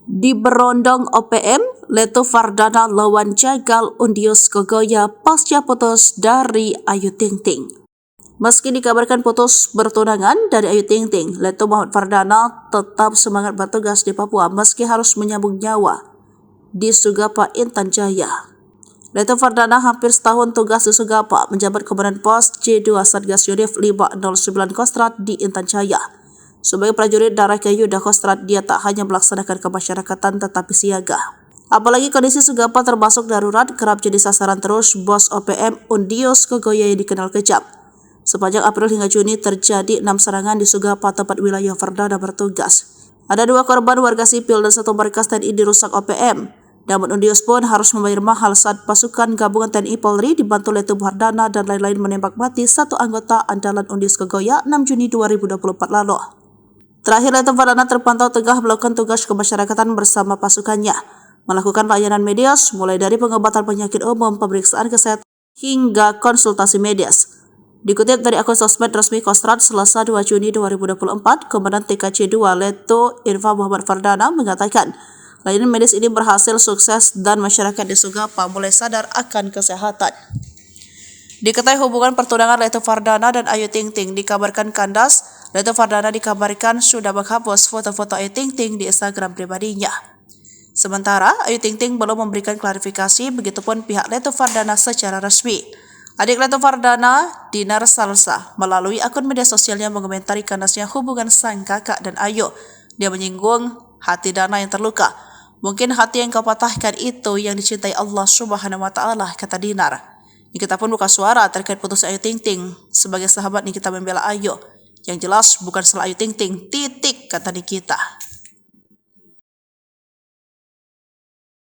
Di Berondong OPM, Leto Fardana lawan jagal Undios Kogoya pasca putus dari Ayu Ting Ting. Meski dikabarkan putus bertunangan dari Ayu Ting Ting, Leto Muhammad Fardana tetap semangat bertugas di Papua meski harus menyambung nyawa di Sugapa, Intan Jaya. Leto Fardana hampir setahun tugas di Sugapa menjabat Komandan Pos C2 Satgas Yudif 509 Kostrad di Intan Jaya. Sebagai prajurit darah kayu dan Kostrad, dia tak hanya melaksanakan kemasyarakatan tetapi siaga. Apalagi kondisi Sugapa termasuk darurat, kerap jadi sasaran terus bos OPM Undios Kogoya yang dikenal kejam. Sepanjang April hingga Juni terjadi 6 serangan di Sugapa, tempat wilayah Fardana bertugas. Ada 2 korban warga sipil dan 1 markas TNI dirusak OPM. Namun Undios pun harus membayar mahal saat pasukan gabungan TNI Polri dibantu Leto Fardana dan lain-lain menembak mati 1 anggota andalan Undios Kogoya 6 Juni 2024 lalu. Terakhir, Leto Fardana terpantau tengah melakukan tugas kemasyarakatan bersama pasukannya, melakukan layanan medis mulai dari pengobatan penyakit umum, pemeriksaan kesehatan, hingga konsultasi medis. Dikutip dari akun sosmed resmi Kostrad Selasa 2 Juni 2024, Komandan TKC 2 Leto Info Muhammad Fardana mengatakan, layanan medis ini berhasil sukses dan masyarakat di Sugapa mulai sadar akan kesehatan. Diketahui hubungan pertunangan Leto Fardana dan Ayu Ting Ting dikabarkan kandas. Leto Fardana dikabarkan sudah menghapus foto-foto Ayu Ting Ting di Instagram pribadinya. Sementara Ayu Ting Ting belum memberikan klarifikasi, begitupun pihak Leto Fardana secara resmi. Adik Leto Fardana, Dinar Salsa, melalui akun media sosialnya mengomentari kandasnya hubungan sang kakak dan Ayu. Dia menyinggung hati Dana yang terluka. Mungkin hati yang kau patahkan itu yang dicintai Allah Subhanahu wa Ta'ala, kata Dinar. Kita pun buka suara terkait putus Ayu Ting Ting. Sebagai sahabat Nikita membela Ayu. Yang jelas bukan salah Ayu Ting Ting, titik, kata Nikita.